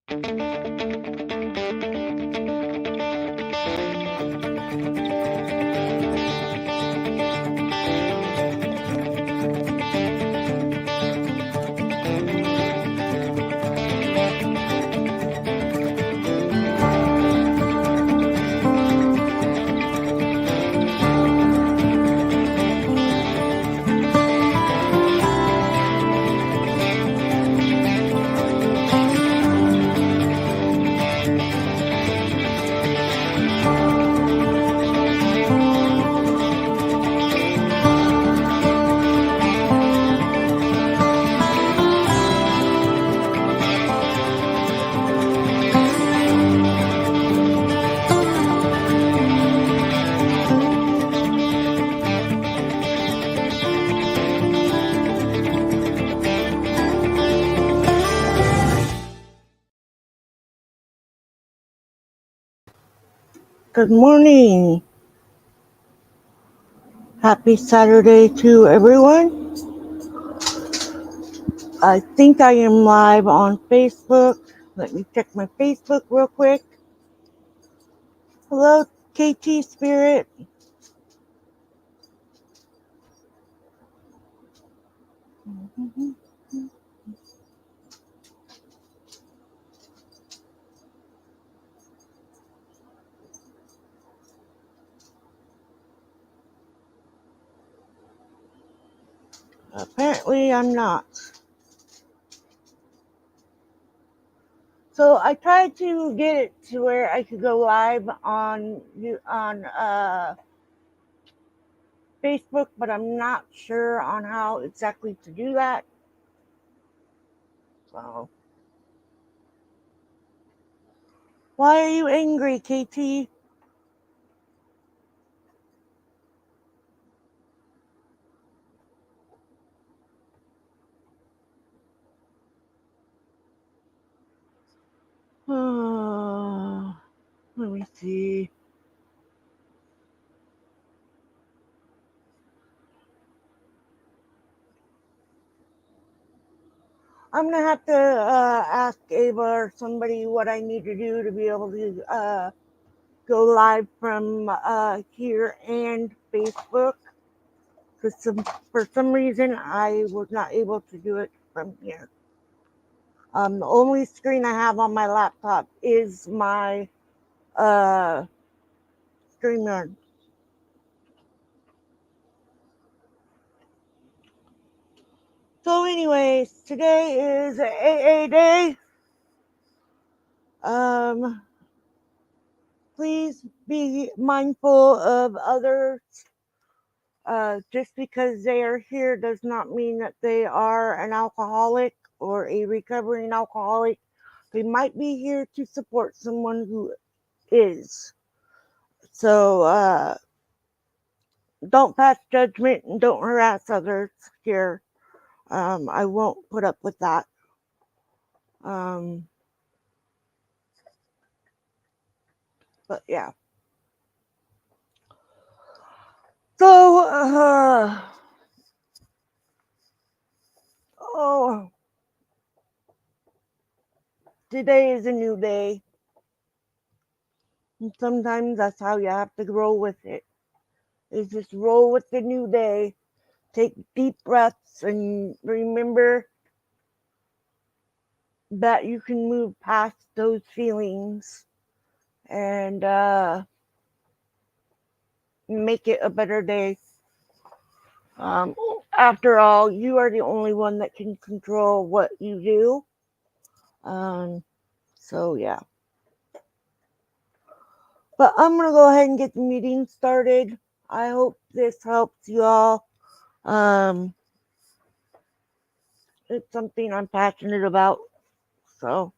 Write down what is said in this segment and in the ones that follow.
Good morning. Happy Saturday to everyone. I think I am live on Facebook. Let me check my Facebook real quick. Hello, KT Spirit. Apparently I'm not. So I tried to get it to where I could go live on Facebook, but I'm not sure on how exactly to do that. So why are you angry, KT? Let me see. I'm gonna have to ask Ava or somebody what I need to do to be able to go live from here and Facebook. For some reason, I was not able to do it from here. The only screen I have on my laptop is my StreamYard. So, anyways, today is AA Day. Please be mindful of others. Just because they are here does not mean that they are an alcoholic or a recovering alcoholic. They might be here to support someone who is. So don't pass judgment and don't harass others here. I won't put up with that. But yeah. So, today is a new day. And sometimes that's how you have to roll with it. Is just roll with the new day. Take deep breaths and remember that you can move past those feelings and make it a better day. After all, you are the only one that can control what you do. So yeah. But I'm going to go ahead and get the meeting started. I hope this helps you all. It's something I'm passionate about. So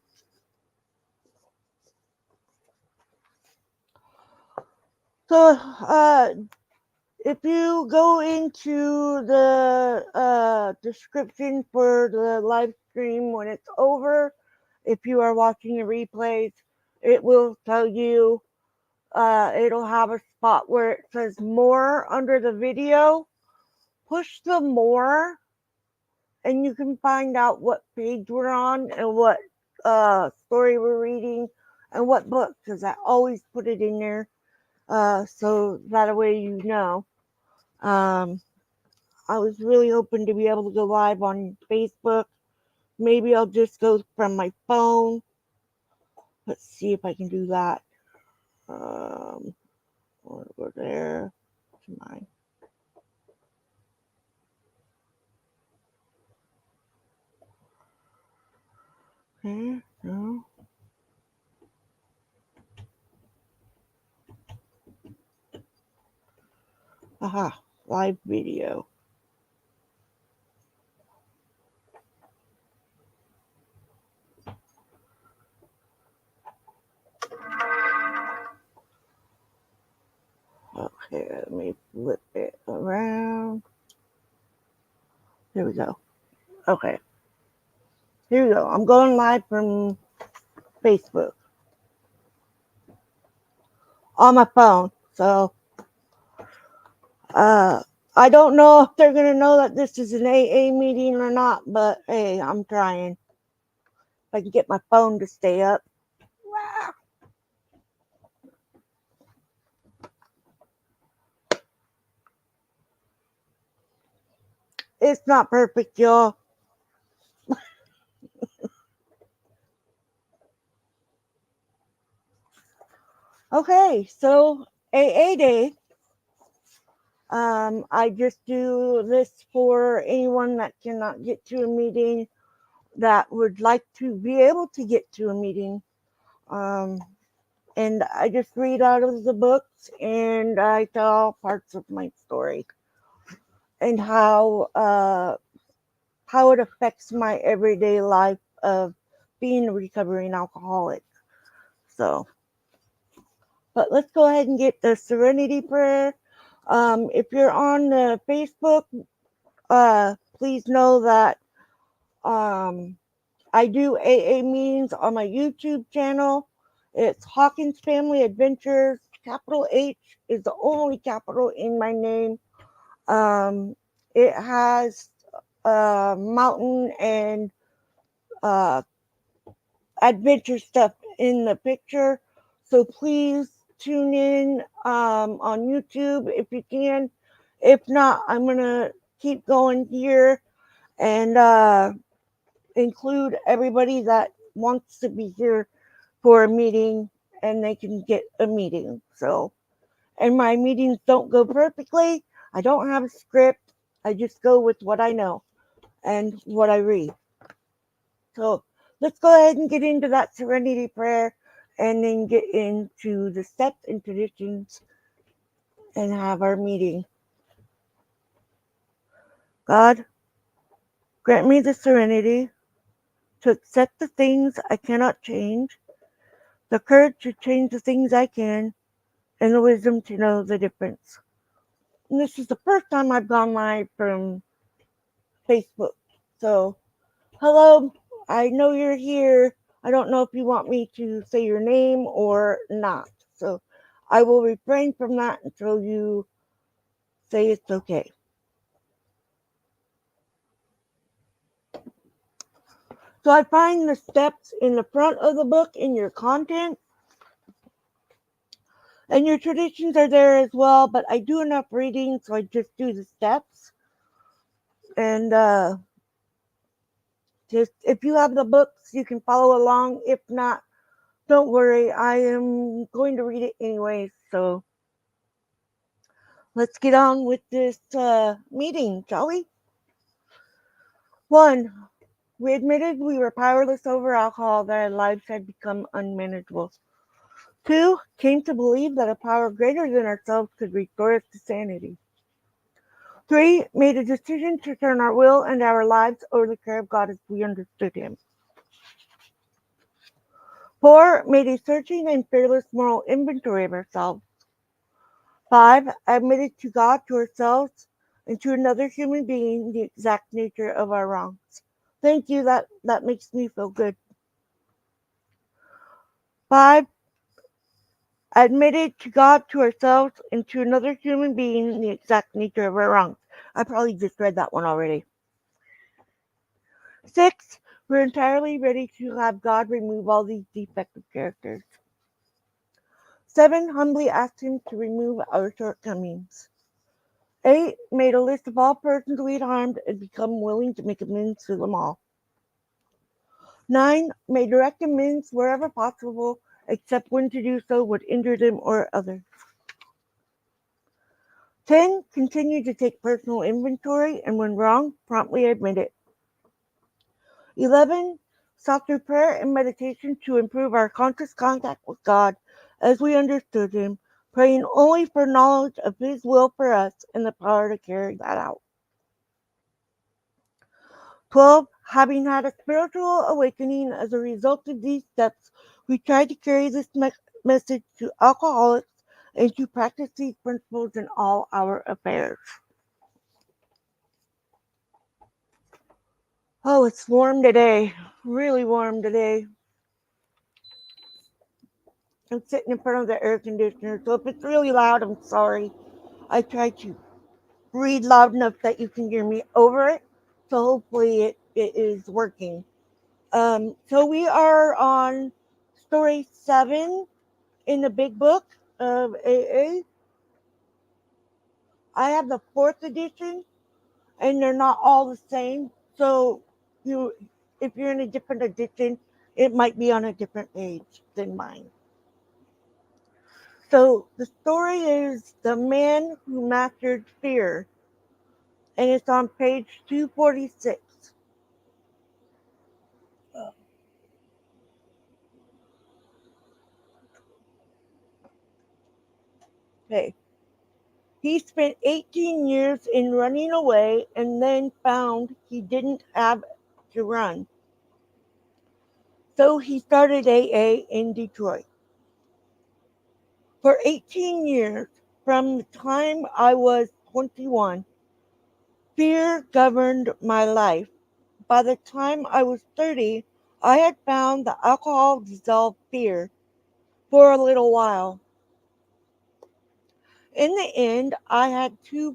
if you go into the description for the live stream when it's over, if you are watching the replays, it will tell you, it'll have a spot where it says more under the video. Push the more and you can find out what page we're on and what story we're reading and what book, because I always put it in there, so that way you know. Um, I was really hoping to be able to go live on Facebook. Maybe I'll just go from my phone. Let's see if I can do that. Um, over there to my. Okay, no. Aha, live video. Okay, let me flip it around. Here we go. Okay, here we go. I'm going live from Facebook on my phone. So, uh, I don't know if they're gonna know that this is an AA meeting or not, but hey, I'm trying. If I can get my phone to stay up. It's not perfect, y'all. Okay, so AA Day. I just do this for anyone that cannot get to a meeting that would like to be able to get to a meeting. Um, and I just read out of the books and I tell parts of my story and how it affects my everyday life of being a recovering alcoholic. So, but let's go ahead and get the Serenity Prayer. If you're on the Facebook, please know that um, I do AA meetings on my YouTube channel. It's Hawkins Family Adventures. Capital H is the only capital in my name. It has mountain and uh, adventure stuff in the picture. So please tune in on YouTube if you can. If not, I'm going to keep going here and include everybody that wants to be here for a meeting and they can get a meeting. So, and my meetings don't go perfectly. I don't have a script. I just go with what I know and what I read. So, let's go ahead and get into that serenity prayer and then get into the steps and traditions and have our meeting. God, grant me the serenity to accept the things I cannot change, the courage to change the things I can, and the wisdom to know the difference. And this is the first time I've gone live from Facebook. So, hello, I know you're here. I don't know if you want me to say your name or not. So, I will refrain from that until you say it's okay. So, I find the steps in the front of the book in your content, and your traditions are there as well. But I do enough reading, so I just do the steps. And just if you have the books, you can follow along. If not, don't worry, I am going to read it anyway. So let's get on with this meeting, shall we? 1. We admitted we were powerless over alcohol, that our lives had become unmanageable. 2. Came to believe that a power greater than ourselves could restore us to sanity. 3. Made a decision to turn our will and our lives over the care of God as we understood Him. 4. Made a searching and fearless moral inventory of ourselves. 5. Admitted to God, to ourselves, and to another human being the exact nature of our wrongs. Thank you. That makes me feel good. 5. Admitted to God, to ourselves, and to another human being the exact nature of our wrongs. I probably just read that one already. 6. We're entirely ready to have God remove all these defective characters. 7. Humbly ask Him to remove our shortcomings. 8. Made a list of all persons we had harmed and become willing to make amends to them all. 9. May direct amends wherever possible, except when to do so would injure them or others. 10. Continue to take personal inventory and when wrong, promptly admit it. 11. Sought through prayer and meditation to improve our conscious contact with God as we understood Him, praying only for knowledge of His will for us and the power to carry that out. 12. Having had a spiritual awakening as a result of these steps, we try to carry this message to alcoholics and to practice these principles in all our affairs. Oh, it's warm today. Really warm today. I'm sitting in front of the air conditioner, so if it's really loud, I'm sorry. I try to read loud enough that you can hear me over it, so hopefully it is working. So we are on story 7 in the big book of AA. I have the 4th edition, and they're not all the same. So you, if you're in a different edition, it might be on a different page than mine. So the story is The Man Who Mastered Fear, and it's on page 246. Okay. He spent 18 years in running away and then found he didn't have to run. So he started AA in Detroit. For 18 years, from the time I was 21, fear governed my life. By the time I was 30, I had found that alcohol dissolved fear for a little while. In the end, I had two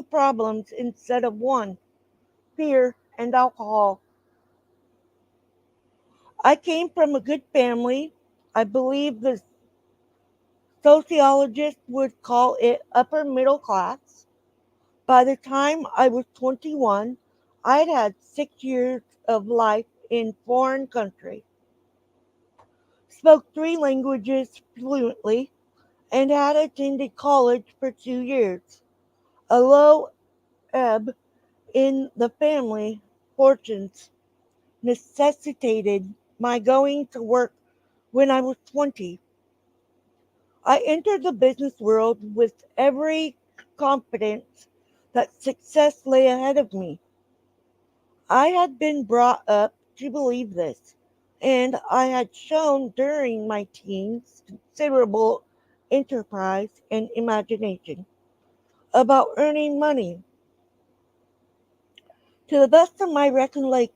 problems instead of one: fear and alcohol. I came from a good family. I believe the sociologists would call it upper middle class. By the time I was 21, I'd had 6 years of life in foreign country, spoke 3 languages fluently, and had attended college for 2 years. A low ebb in the family fortunes necessitated my going to work when I was 20. I entered the business world with every confidence that success lay ahead of me. I had been brought up to believe this, and I had shown during my teens considerable enterprise and imagination about earning money. To the best of my recollection,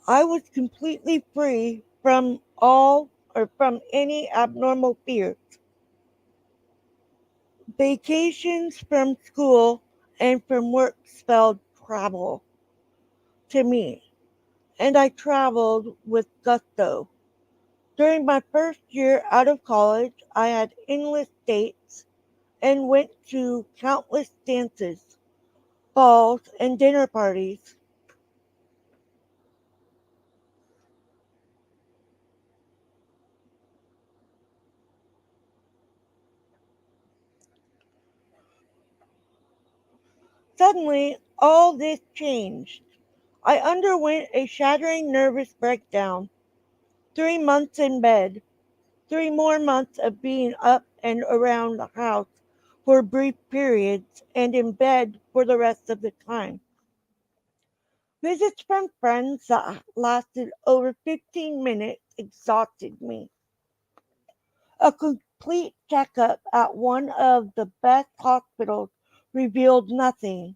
I was completely free from all or from any abnormal fears. Vacations from school and from work spelled travel to me, and I traveled with gusto. During my first year out of college, I had endless dates and went to countless dances, balls, and dinner parties. Suddenly, all this changed. I underwent a shattering nervous breakdown. 3 months in bed, 3 more months of being up and around the house for brief periods and in bed for the rest of the time. Visits from friends that lasted over 15 minutes exhausted me. A complete checkup at one of the best hospitals revealed nothing.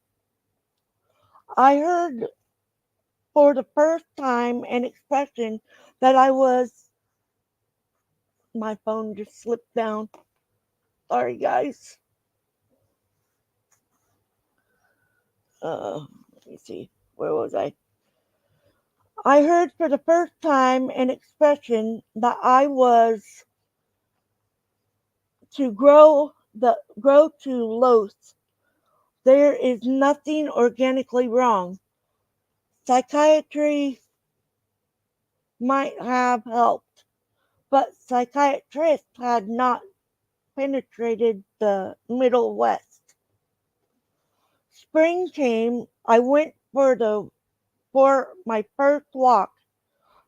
I heard for the first time an expression that I was. My phone just slipped down. Sorry, guys. Let me see. where was I? I heard for the first time an expression that I was to grow to loath. There is nothing organically wrong. Psychiatry might have helped, but psychiatrists had not penetrated the Middle West. Spring came. I went for my first walk,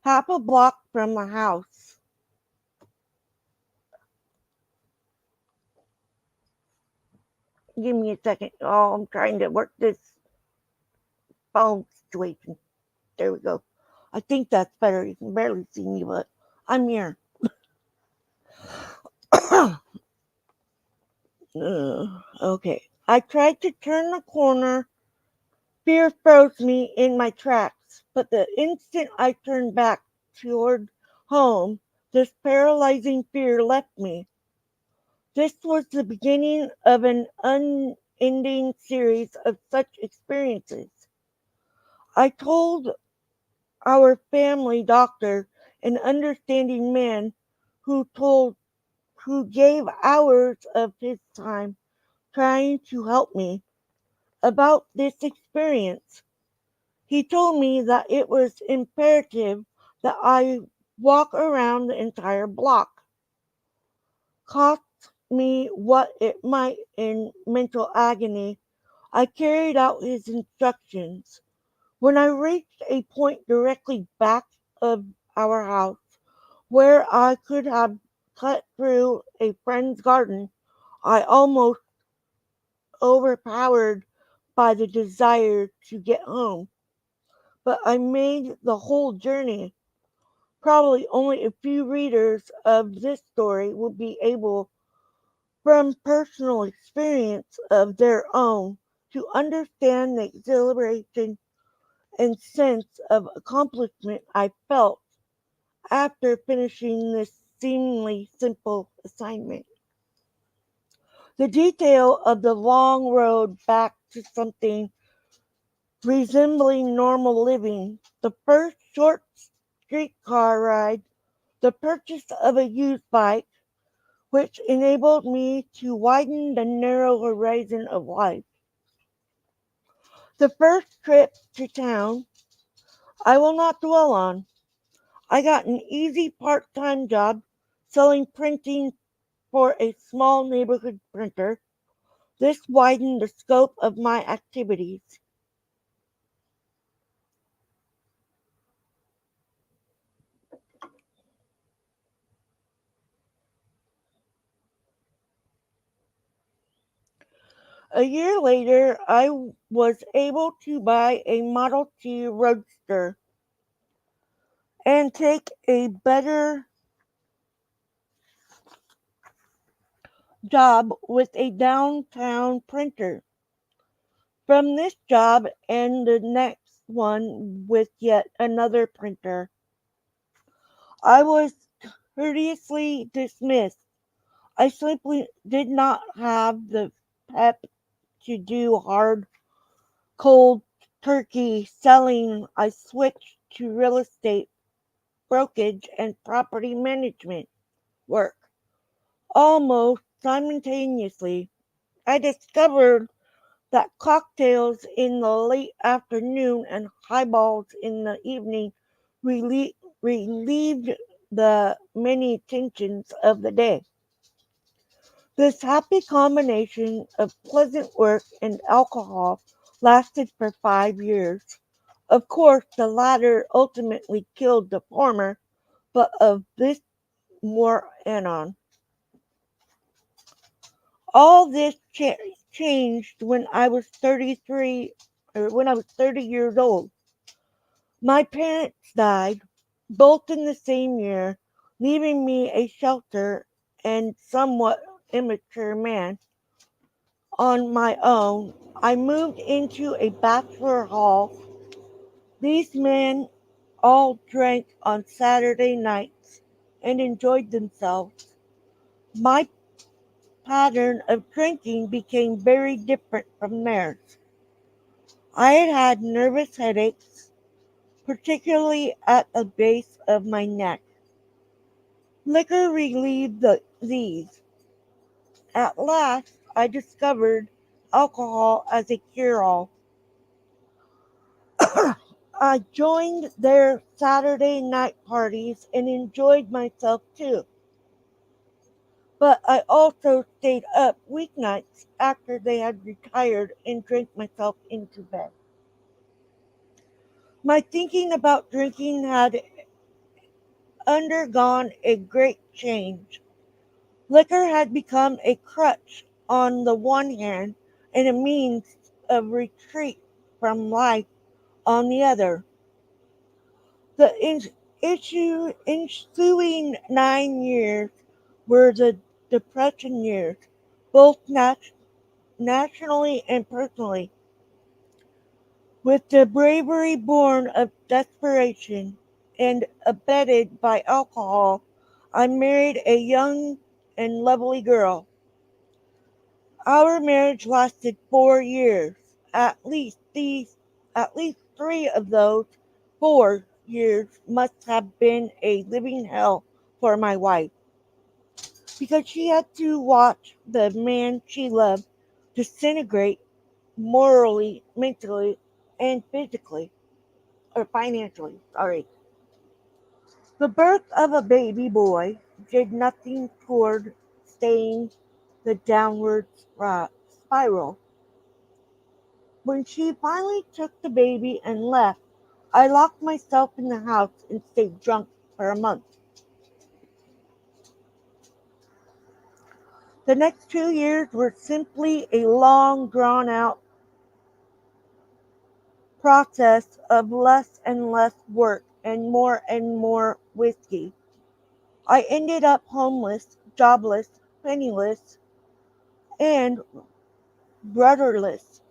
half a block from the house. Give me a second. Oh, I'm trying to work this phone situation. There we go. I think that's better. You can barely see me, but I'm here. Okay. I tried to turn the corner. Fear froze me in my tracks, but the instant I turned back toward home, this paralyzing fear left me. This was the beginning of an unending series of such experiences. I told our family doctor, an understanding man who told who gave hours of his time trying to help me about this experience. He told me that it was imperative that I walk around the entire block. Cost me what it might in mental agony, I carried out his instructions. When I reached a point directly back of our house where I could have cut through a friend's garden, I almost overpowered by the desire to get home. But I made the whole journey. Probably only a few readers of this story will be able, from personal experience of their own, to understand the exhilaration and sense of accomplishment I felt after finishing this seemingly simple assignment. The detail of the long road back to something resembling normal living, the first short streetcar ride, the purchase of a used bike, which enabled me to widen the narrow horizon of life. The first trip to town I will not dwell on. I got an easy part-time job selling printing for a small neighborhood printer. This widened the scope of my activities. A year later, I was able to buy a Model T Roadster and take a better job with a downtown printer. From this job and the next one with yet another printer, I was courteously dismissed. I simply did not have the pep to do hard, cold turkey selling. I switched to real estate brokerage and property management work. Almost simultaneously, I discovered that cocktails in the late afternoon and highballs in the evening relieved the many tensions of the day. This happy combination of pleasant work and alcohol lasted for 5 years. Of course, the latter ultimately killed the former, but of this more anon. All this changed when I was 33 or when I was 30 years old. My parents died, both in the same year, leaving me a shelter and somewhat immature man on my own. I moved into a bachelor hall. These men all drank on Saturday nights and enjoyed themselves. My pattern of drinking became very different from theirs. I had had nervous headaches, particularly at the base of my neck. Liquor relieved these. At last, I discovered alcohol as a cure all. I joined their Saturday night parties and enjoyed myself too. But I also stayed up weeknights after they had retired and drank myself into bed. My thinking about drinking had undergone a great change. Liquor had become a crutch on the one hand and a means of retreat from life on the other. The ensuing 9 years were the Depression years, both nationally and personally. With the bravery born of desperation and abetted by alcohol, I married a young and lovely girl. Our marriage lasted 4 years. At least these, at least 3 of those 4 years must have been a living hell for my wife, because she had to watch the man she loved disintegrate morally, mentally, and physically, or financially. Sorry. The birth of a baby boy did nothing toward staying the downward spiral. When she finally took the baby and left, I locked myself in the house and stayed drunk for a month. The next 2 years were simply a long, drawn out process of less and less work and more whiskey. I ended up homeless, jobless, penniless, and rudderless.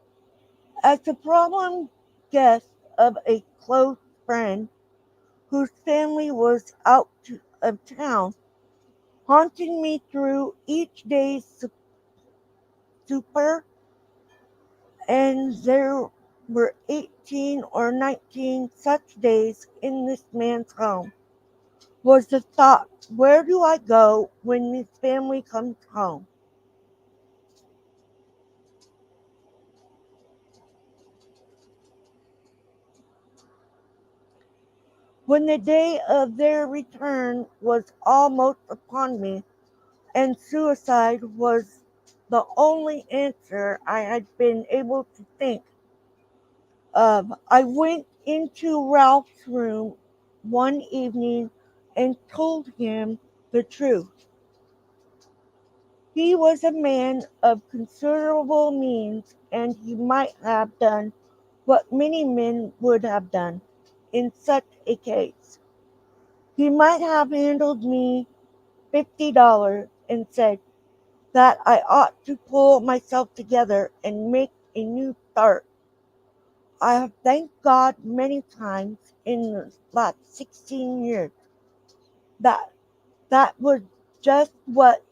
As the problem guest of a close friend whose family was of town, haunting me through each day's stupor, and there were 18 or 19 such days in this man's home, was the thought, where do I go when this family comes home? When the day of their return was almost upon me, and suicide was the only answer I had been able to think of, I went into Ralph's room one evening and told him the truth. He was a man of considerable means, and he might have done what many men would have done in such a case. He might have handed me $50 and said that I ought to pull myself together and make a new start. I have thanked God many times in the last 16 years that that was just what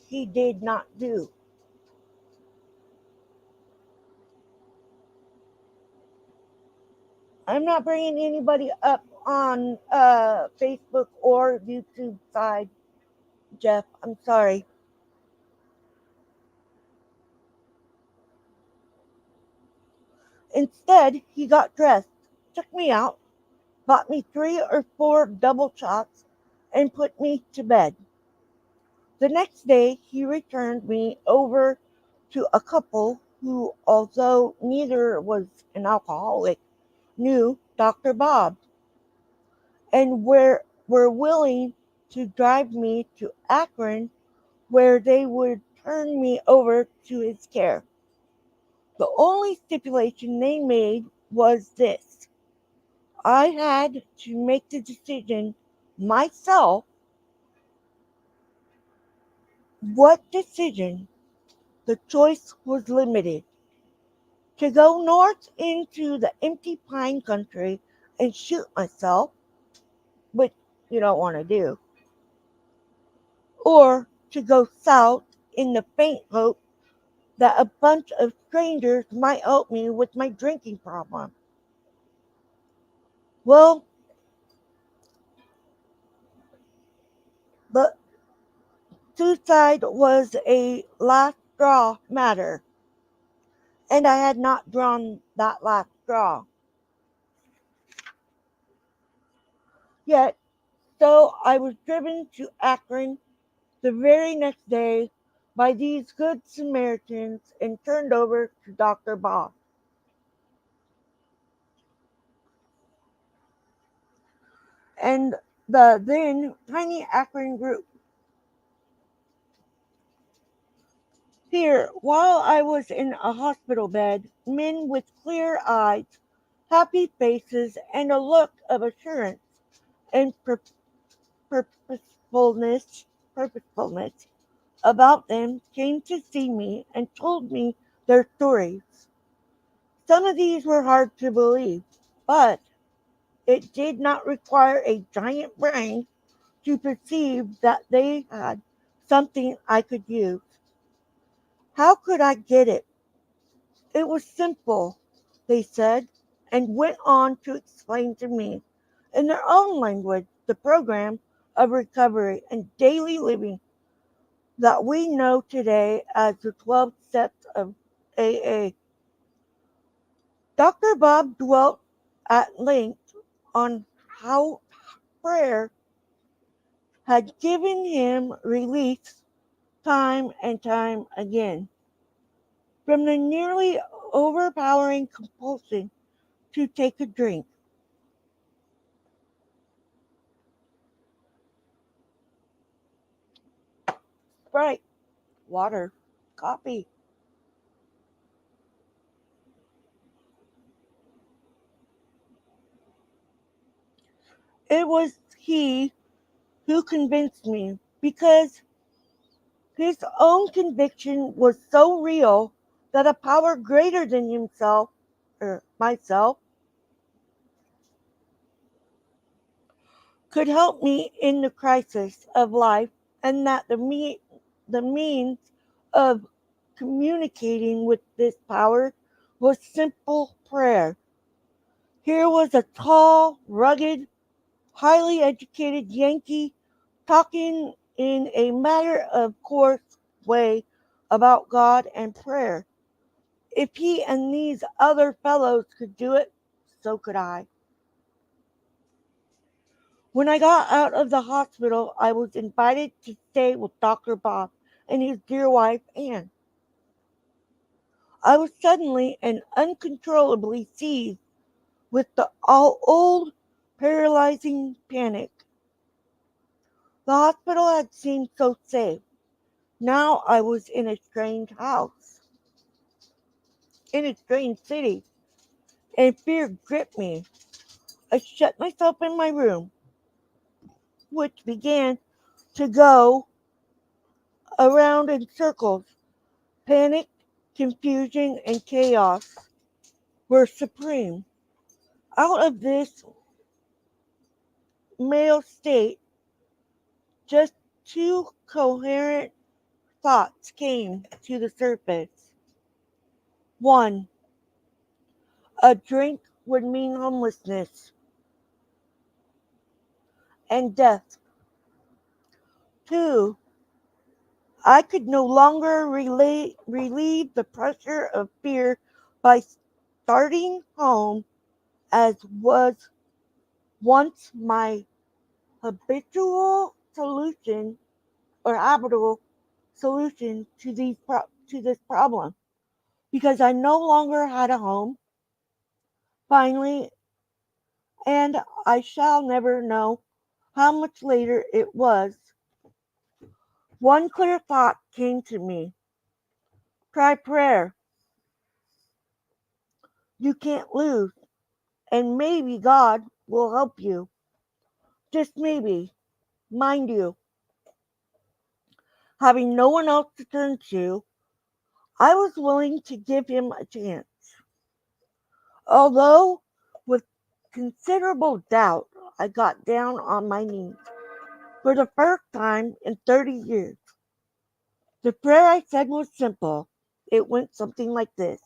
he did not do. I'm not bringing anybody up on Facebook or YouTube side, Jeff. I'm sorry. Instead, he got dressed, took me out, bought me 3 or 4 double shots, and put me to bed. The next day, he returned me over to a couple who, although neither was an alcoholic, knew Dr. Bob and were willing to drive me to Akron, where they would turn me over to his care. The only stipulation they made was this: I had to make the decision myself. What decision? The choice was limited: to go north into the empty pine country and shoot myself, which you don't want to do, or to go south in the faint hope that a bunch of strangers might help me with my drinking problem. Well, the suicide was a last straw matter, and I had not drawn that last straw yet, so I was driven to Akron the very next day by these good Samaritans and turned over to Dr. Bob and the then tiny Akron group. Here, while I was in a hospital bed, men with clear eyes, happy faces, and a look of assurance and purposefulness, purposefulness about them came to see me and told me their stories. Some of these were hard to believe, but it did not require a giant brain to perceive that they had something I could use. How could I get it? It was simple, they said, and went on to explain to me, in their own language, the program of recovery and daily living that we know today as the 12 steps of AA. Dr. Bob dwelt at length on how prayer had given him relief time and time again from the nearly overpowering compulsion to take a drink. Sprite, water, coffee. It was he who convinced me because his own conviction was so real that a power greater than himself or myself could help me in the crisis of life, and that the means of communicating with this power was simple prayer. Here was a tall, rugged, highly educated Yankee talking in a matter of course way about God and prayer. If he and these other fellows could do it, so could I. When I got out of the hospital, I was invited to stay with Dr. Bob and his dear wife, Anne. I was suddenly and uncontrollably seized with the old paralyzing panic. The hospital had seemed so safe. Now I was in a strange house, in a strange city, and fear gripped me. I shut myself in my room, which began to go around in circles. Panic, confusion, and chaos were supreme. Out of this male state, just two coherent thoughts came to the surface. One, a drink would mean homelessness and death. Two, I could no longer relieve the pressure of fear by starting home as was once my habitual solution or habitual solution to to this problem because I no longer had a home finally, and I shall never know how much later it was. One clear thought came to me: try prayer. You can't lose, and maybe God will help you. Just maybe, mind you, having no one else to turn to, I was willing to give him a chance. Although with considerable doubt, I got down on my knees for the first time in 30 years. The prayer I said was simple: It went something like this: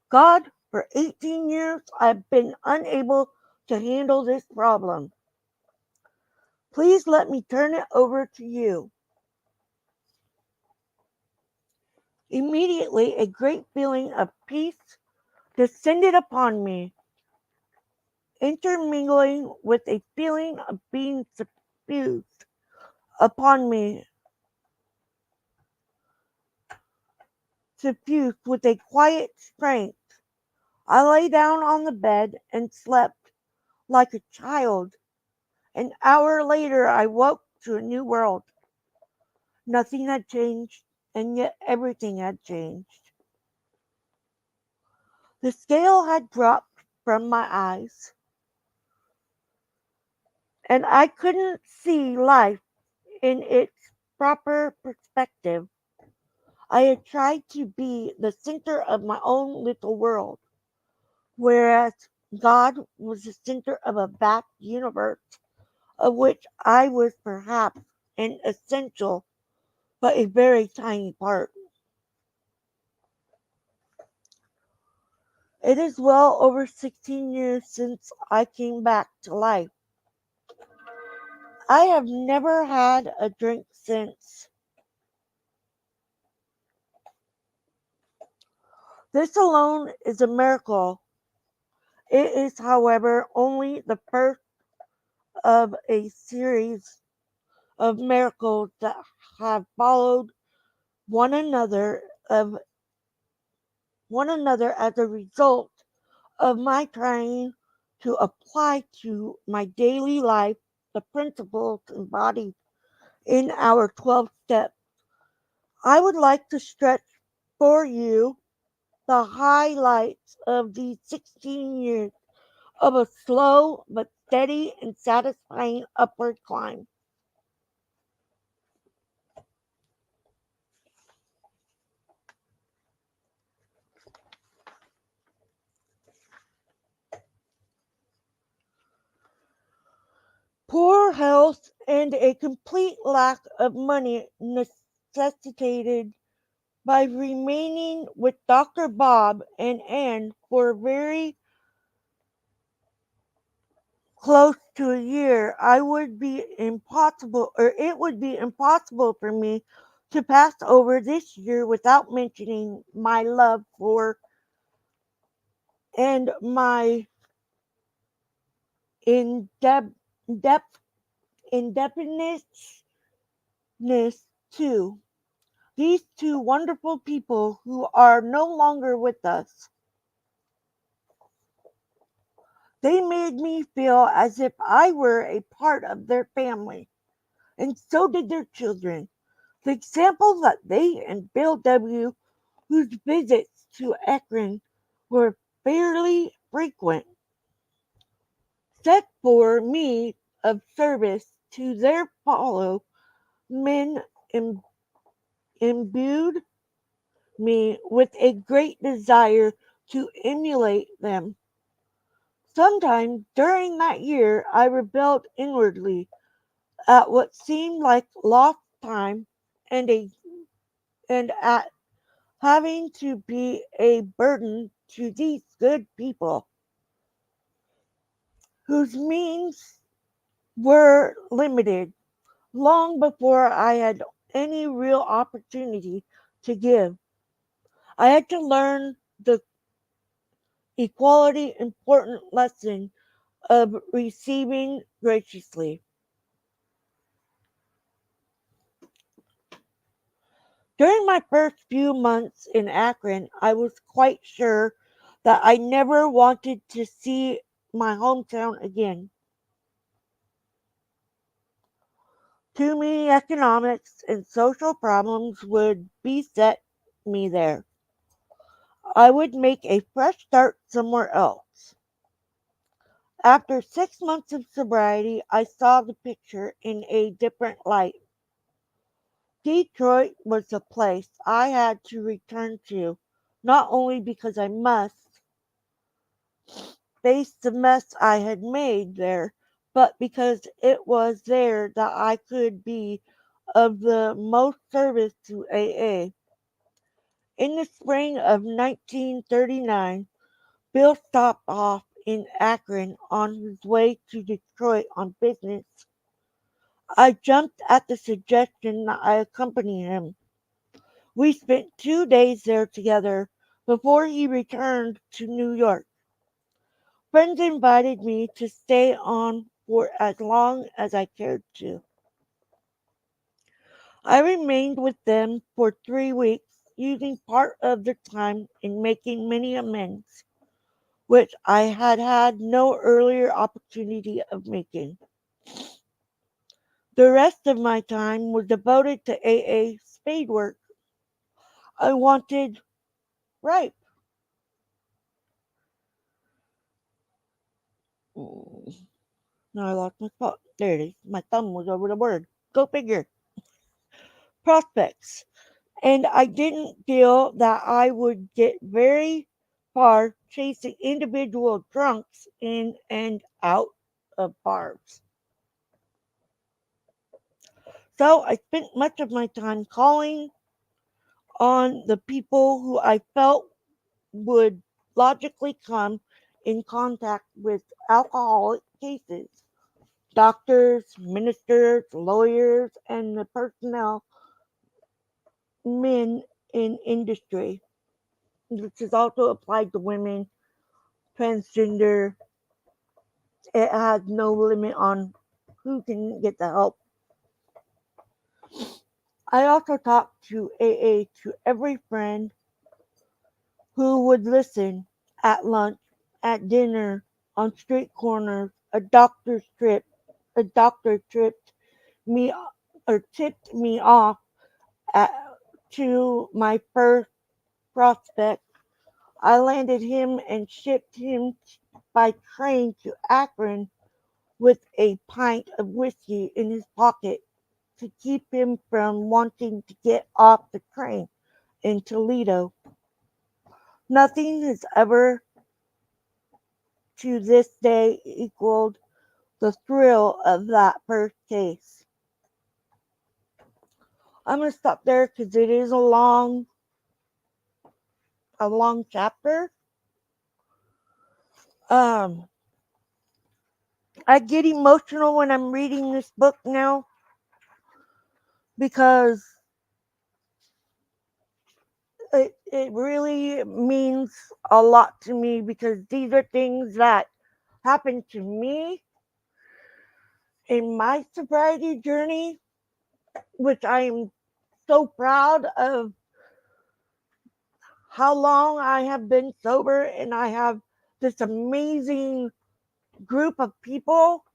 God, for 18 years, I've been unable to handle this problem. Please let me turn it over to you. Immediately, a great feeling of peace descended upon me, intermingling with a feeling of being suffused upon me, suffused with a quiet strength. I lay down on the bed and slept like a child. An hour later, I woke to a new world. Nothing had changed, and yet everything had changed. The scale had dropped from my eyes, and I couldn't see life in its proper perspective. I had tried to be the center of my own little world, whereas God was the center of a vast universe of which I was perhaps an essential but a very tiny part. It is well over 16 years since I came back to life. I have never had a drink since. This alone is a miracle. It is, however, only the first of a series of miracles that have followed one another of one another as a result of my trying to apply to my daily life the principles embodied in our 12 steps. I would like to stretch for you the highlights of these 16 years of a slow but steady and satisfying upward climb. Poor health and a complete lack of money necessitated by remaining with Dr. Bob and Ann for very close to a year, it would be impossible for me to pass over this year without mentioning my love for and my indeb- depth indebtedness to these two wonderful people who are no longer with us. They made me feel as if I were a part of their family, and so did their children. The example that they and Bill W., whose visits to Akron were fairly frequent, set for me of service to their fellow men imbued me with a great desire to emulate them. Sometime during that year I rebelled inwardly at what seemed like lost time and a and at having to be a burden to these good people whose means were limited long before I had any real opportunity to give. I had to learn the equality important lesson of receiving graciously. During my first few months in Akron, I was quite sure that I never wanted to see my hometown again. Too many economics and social problems would beset me there. I would make a fresh start somewhere else. After 6 months of sobriety, I saw the picture in a different light. Detroit was the place I had to return to, not only because I must face the mess I had made there, but because it was there that I could be of the most service to AA. In the spring of 1939, Bill stopped off in Akron on his way to Detroit on business. I jumped at the suggestion that I accompany him. We spent 2 days there together before he returned to New York. Friends invited me to stay on for as long as I cared to. I remained with them for 3 weeks, using part of the time in making many amends, which I had had no earlier opportunity of making. The rest of my time was devoted to AA spade work. I wanted ripe. Mm, Now I lost my spot. There it is. My thumb was over the word. Go figure. Prospects. And I didn't feel that I would get very far chasing individual drunks in and out of bars. So I spent much of my time calling on the people who I felt would logically come in contact with alcoholic cases: doctors, ministers, lawyers, and the personnel men in industry. This is also applied to women, transgender. It has no limit on who can get the help. I also talked to AA to every friend who would listen: at lunch, at dinner, on street corners. A doctor tripped me or tipped me off at, to my first prospect. I landed him and shipped him by train to Akron with a pint of whiskey in his pocket to keep him from wanting to get off the train in Toledo. Nothing has ever to this day equaled the thrill of that first case. I'm going to stop there because it is a long chapter. Um, I get emotional when I'm reading this book now because it really means a lot to me, because these are things that happened to me in my sobriety journey, which I am so proud of how long I have been sober, and I have this amazing group of people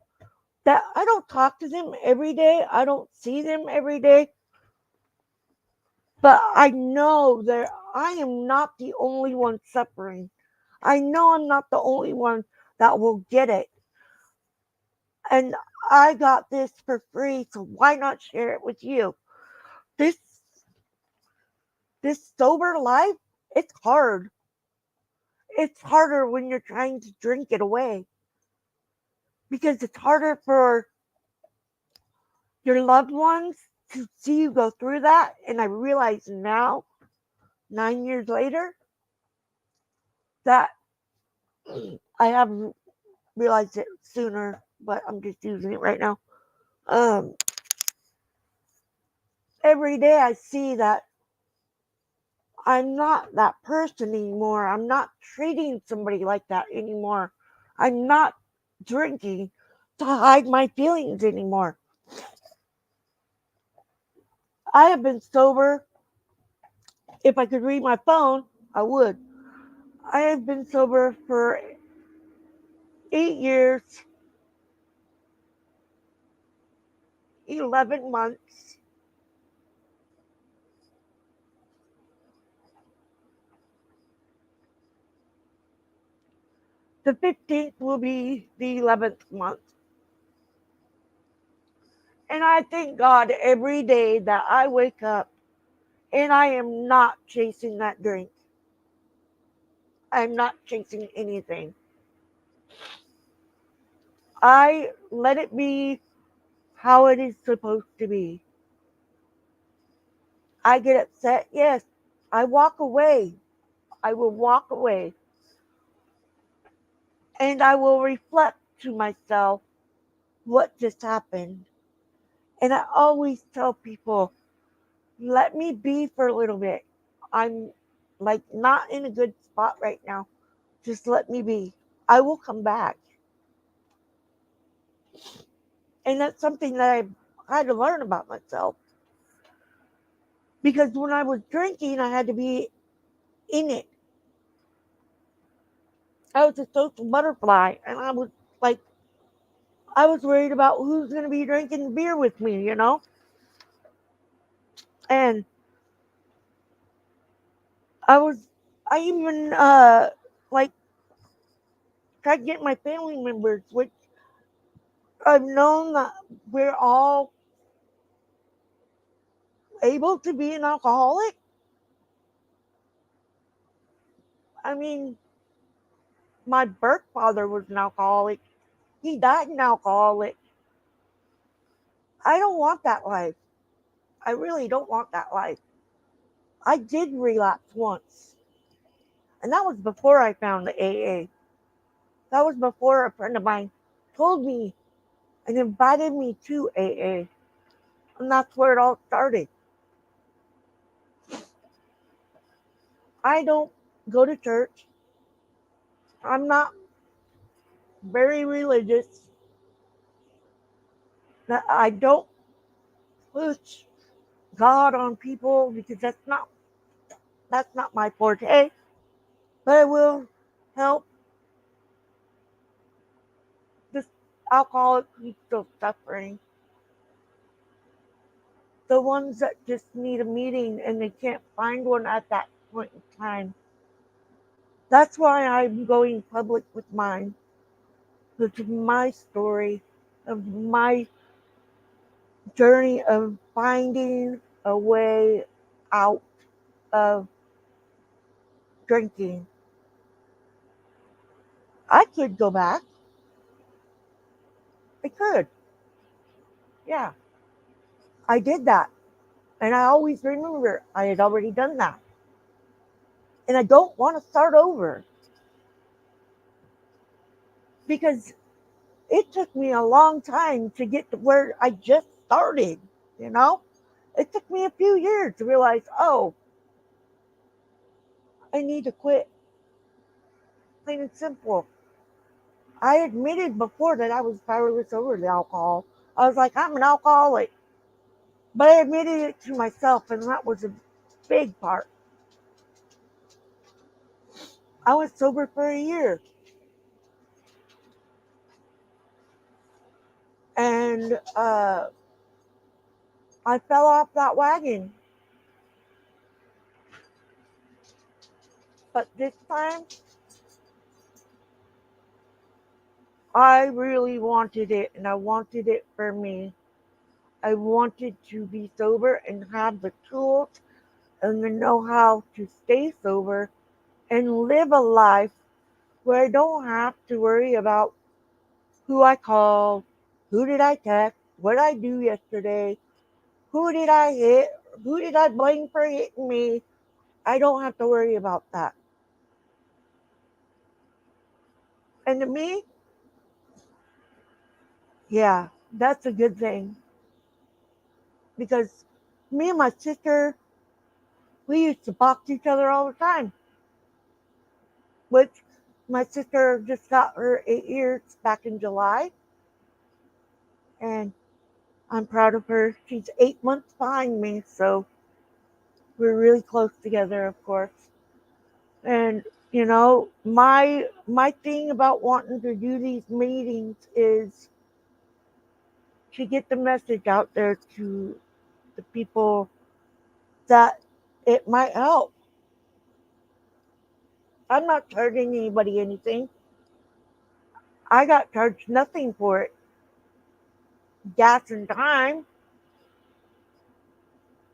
that I don't talk to them every day. I don't see them every day, but I know that I am not the only one suffering. I know I'm not the only one that will get it. And I got this for free, so why not share it with you? This this sober life, it's hard. It's harder when you're trying to drink it away, because it's harder for your loved ones to see you go through that. And I realize now, 9 years later, that I have realized it sooner, but I'm just using it right now. Um, every day I see that I'm not that person anymore. I'm not treating somebody like that anymore. I'm not drinking to hide my feelings anymore. I have been sober. If I could read my phone, I would. I have been sober for 8 years, 11 months. The 15th will be the 11th month. And I thank God every day that I wake up and I am not chasing that drink. I'm not chasing anything. I let it be how it is supposed to be. I get upset, yes. I walk away. I will walk away and I will reflect to myself what just happened. And I always tell people, let me be for a little bit. I'm like not in a good spot right now. Just let me be. I will come back. And that's something that I had to learn about myself. Because when I was drinking, I had to be in it. I was a social butterfly. And I was like, I was worried about who's going to be drinking beer with me, you know? And I even, like, tried to get my family members, which I've known that we're all able to be an alcoholic. I mean, my birth father was an alcoholic. He died an alcoholic. I don't want that life. I really don't want that life. I did relapse once, and that was before I found the AA. That was before a friend of mine told me and invited me to AA, and that's where it all started. I don't go to church. I'm not very religious. I don't push God on people because that's not my forte. But I will help this alcoholic who's still suffering. The ones that just need a meeting and they can't find one at that point in time. That's why I'm going public with mine. It's my story of my journey of finding a way out of drinking. I could go back. I could. Yeah. I did that. And I always remember I had already done that. And I don't want to start over because it took me a long time to get to where I just started, you know? It took me a few years to realize, oh, I need to quit. Plain and simple. I admitted before that I was powerless over the alcohol. I was like, I'm an alcoholic. But I admitted it to myself, and that was a big part. I was sober for a year. And I fell off that wagon. But this time, I really wanted it, and I wanted it for me. I wanted to be sober and have the tools and the know how to stay sober and live a life where I don't have to worry about who I called, who did I text, what did I do yesterday, who did I hit, who did I blame for hitting me. I don't have to worry about that. And to me, yeah, that's a good thing because me and my sister, we used to box each other all the time, which my sister just got her 8 years back in July, and I'm proud of her. She's 8 months behind me, so we're really close together, of course. And my thing about wanting to do these meetings is to get the message out there to the people that it might help. I'm not charging anybody anything. I got charged nothing for it. Gas and time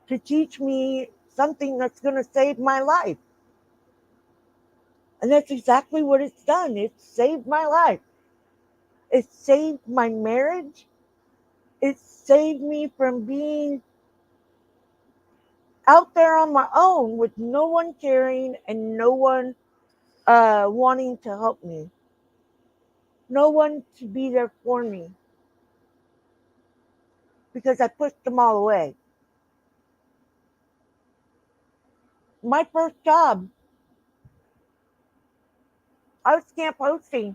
to teach me something that's going to save my life. And that's exactly what it's done. It saved my life. It saved my marriage. It saved me from being out there on my own with no one caring and no one wanting to help me, no one to be there for me because I pushed them all away. My first job, I was camp hosting.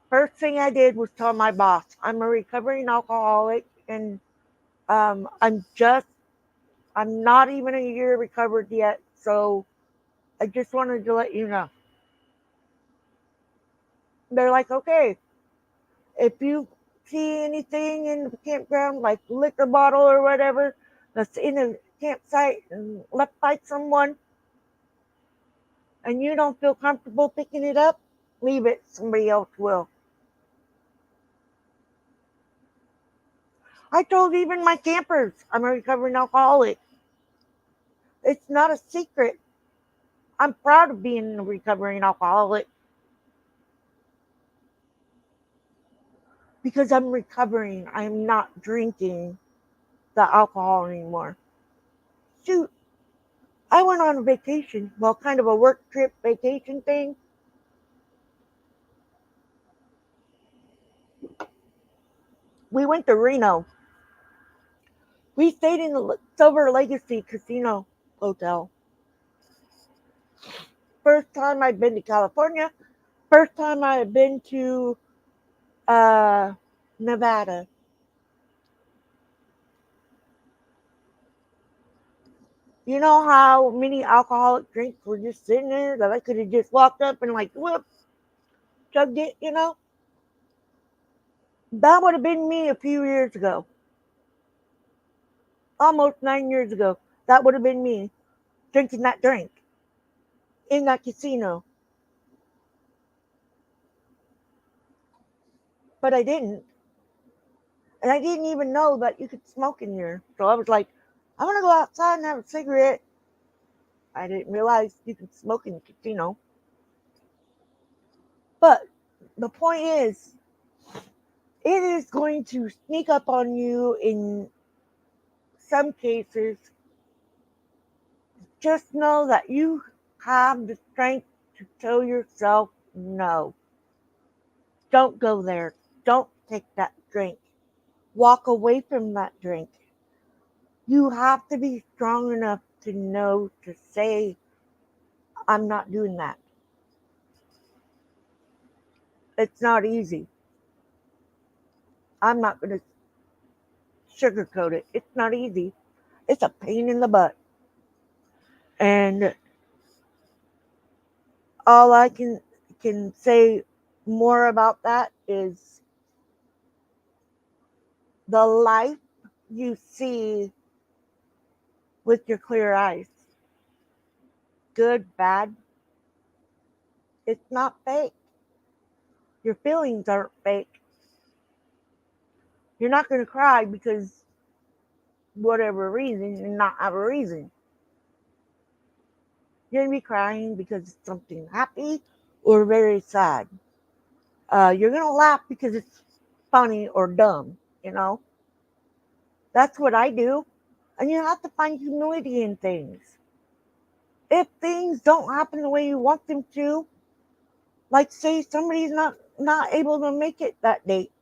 First thing I did was tell my boss, I'm a recovering alcoholic and I'm just, I'm not even a year recovered yet. So I just wanted to let you know. They're like, okay, if you see anything in the campground, like liquor bottle or whatever, that's in a campsite and left by someone, and you don't feel comfortable picking it up, leave it. Somebody else will. I told even my campers I'm a recovering alcoholic. It's not a secret. I'm proud of being a recovering alcoholic because I'm recovering. I'm not drinking the alcohol anymore. Shoot, I went on a vacation, well, kind of a work trip vacation thing. We went to Reno. We stayed in the Silver Legacy Casino Hotel. First time I'd been to California. First time I had been to uh, Nevada. You know how many alcoholic drinks were just sitting there that I could have just walked up and like whoop, chugged it, you know? That would have been me a few years ago. Almost 9 years ago. That would have been me drinking that drink in that casino. But I didn't. And I didn't even know that you could smoke in here. So I was like, I'm gonna go outside and have a cigarette. I didn't realize you could smoke in the casino. But the point is, it is going to sneak up on you in some cases. Just know that you have the strength to tell yourself no. Don't go there. Don't take that drink. Walk away from that drink. You have to be strong enough to know to say, I'm not doing that. It's not easy. I'm not going to sugarcoat it. It's not easy. It's a pain in the butt. And all I can say more about that is the life you see with your clear eyes. Good, bad, it's not fake. Your feelings aren't fake. You're not going to cry because whatever reason and not have a reason. You're going to be crying because it's something happy or very sad. You're going to laugh because it's funny or dumb, you know? That's what I do. And you have to find humility in things. If things don't happen the way you want them to, like say somebody's not able to make it that date,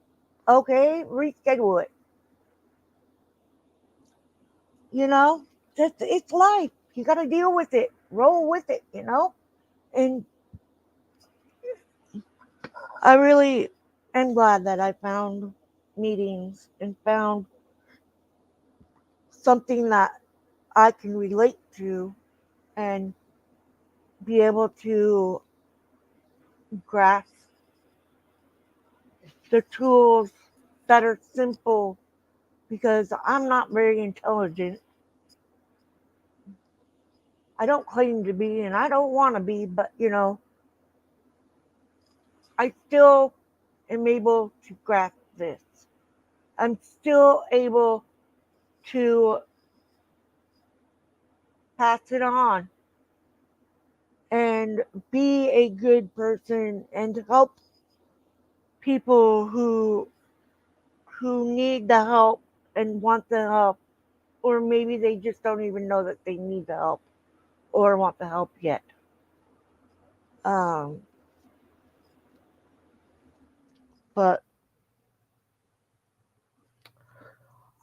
okay, reschedule it. You know, it's life. You got to deal with it, roll with it. You know, and I really am glad that I found meetings and found something that I can relate to and be able to grasp the tools that are simple because I'm not very intelligent. I don't claim to be and I don't want to be, but you know, I still am able to grasp this. I'm still able to pass it on and be a good person and help people who need the help and want the help or maybe they just don't even know that they need the help or want the help yet. Um, but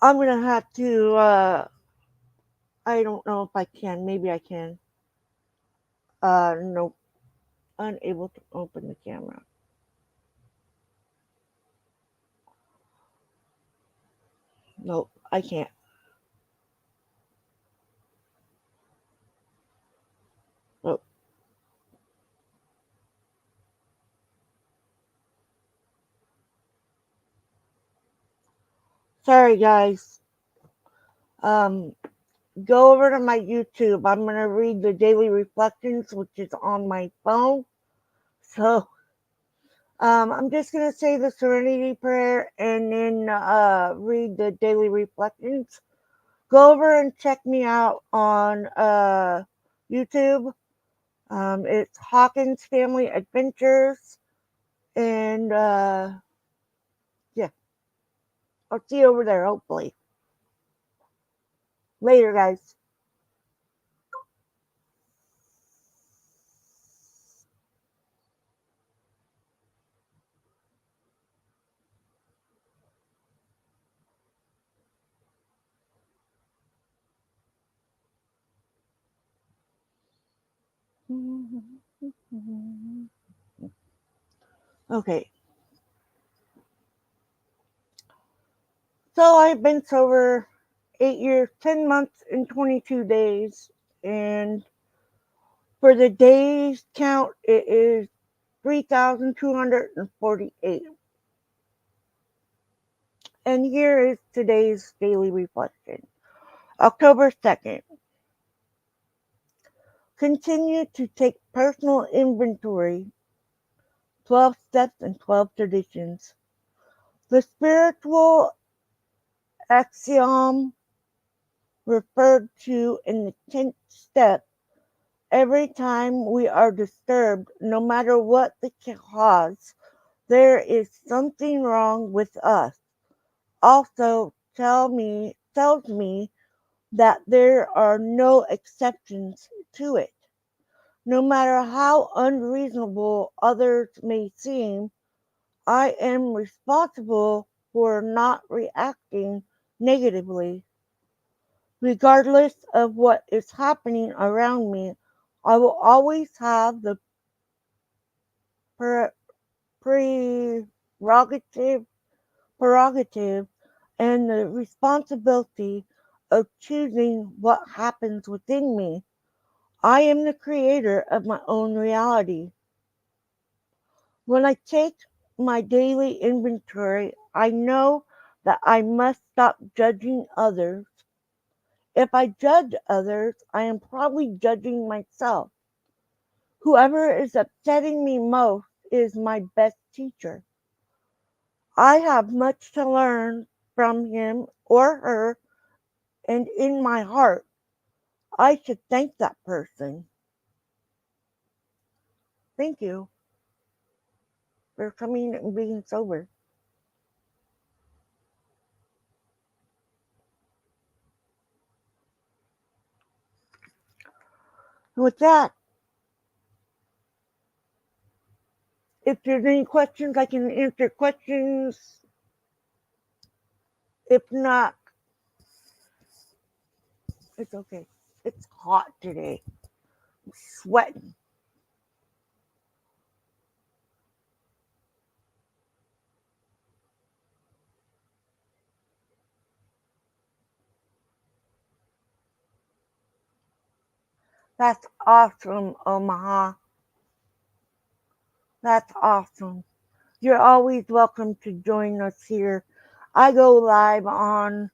I'm gonna have to. I don't know if I can. Maybe I can. Nope. Unable to open the camera. Nope, I can't. Nope. Sorry, guys. Um, go over to my YouTube. I'm gonna read the daily reflections, which is on my phone. So, I'm just gonna say the Serenity Prayer and then read the daily reflections. Go over and check me out on YouTube. It's Hawkins Family Adventures, and yeah, I'll see you over there. Hopefully, later, guys. Okay, so I've been sober 8 years, 10 months, and 22 days, and for the days count, it is 3,248. And here is today's daily reflection. October 2nd. Continue to take personal inventory. 12 steps and 12 traditions. The spiritual axiom referred to in the 10th step. Every time we are disturbed, no matter what the cause, there is something wrong with us. Also tells me that there are no exceptions to it. No matter how unreasonable others may seem, I am responsible for not reacting negatively. Regardless of what is happening around me, I will always have the pre- prerogative, prerogative and the responsibility of choosing what happens within me. I am the creator of my own reality. When I take my daily inventory, I know that I must stop judging others. If I judge others, I am probably judging myself. Whoever is upsetting me most is my best teacher. I have much to learn from him or her, and in my heart, I should thank that person. Thank you for coming and being sober. And with that, if there's any questions, I can answer questions. If not, it's okay. It's hot today. I'm sweating. That's awesome, Omaha. That's awesome. You're always welcome to join us here. I go live on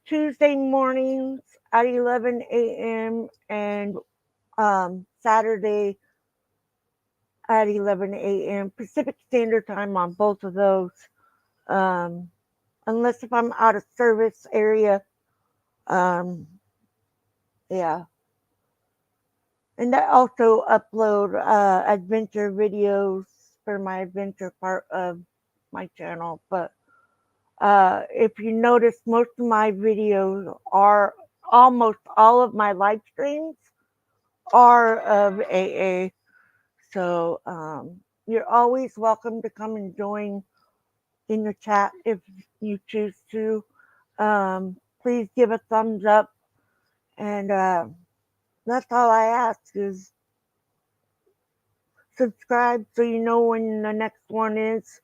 Tuesday mornings at 11 a.m. and Saturday at 11 a.m. Pacific Standard Time on both of those. Um, unless if I'm out of service area. Um, yeah. And I also upload adventure videos for my adventure part of my channel. But If you notice, most of my videos are almost all of my live streams are of AA. So you're always welcome to come and join in the chat if you choose to. Please give a thumbs up, and that's all I ask is subscribe so you know when the next one is.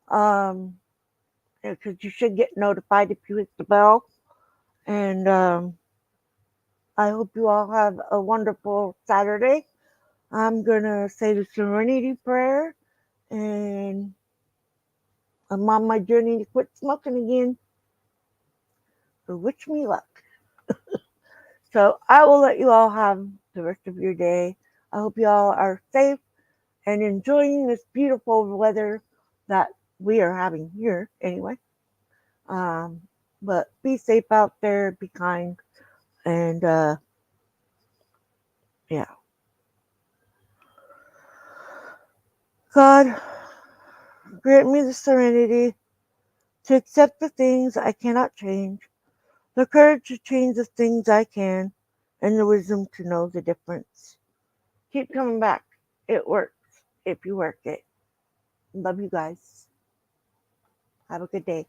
Um, because you should get notified if you hit the bell. And I hope you all have a wonderful Saturday. I'm gonna say the Serenity Prayer, and I'm on my journey to quit smoking again. So wish me luck. So I will let you all have the rest of your day. I hope you all are safe and enjoying this beautiful weather that we are having here anyway. Um, but be safe out there, be kind, and yeah. God, grant me the serenity to accept the things I cannot change, the courage to change the things I can, and the wisdom to know the difference. Keep coming back. It works if you work it. Love you guys. Have a good day.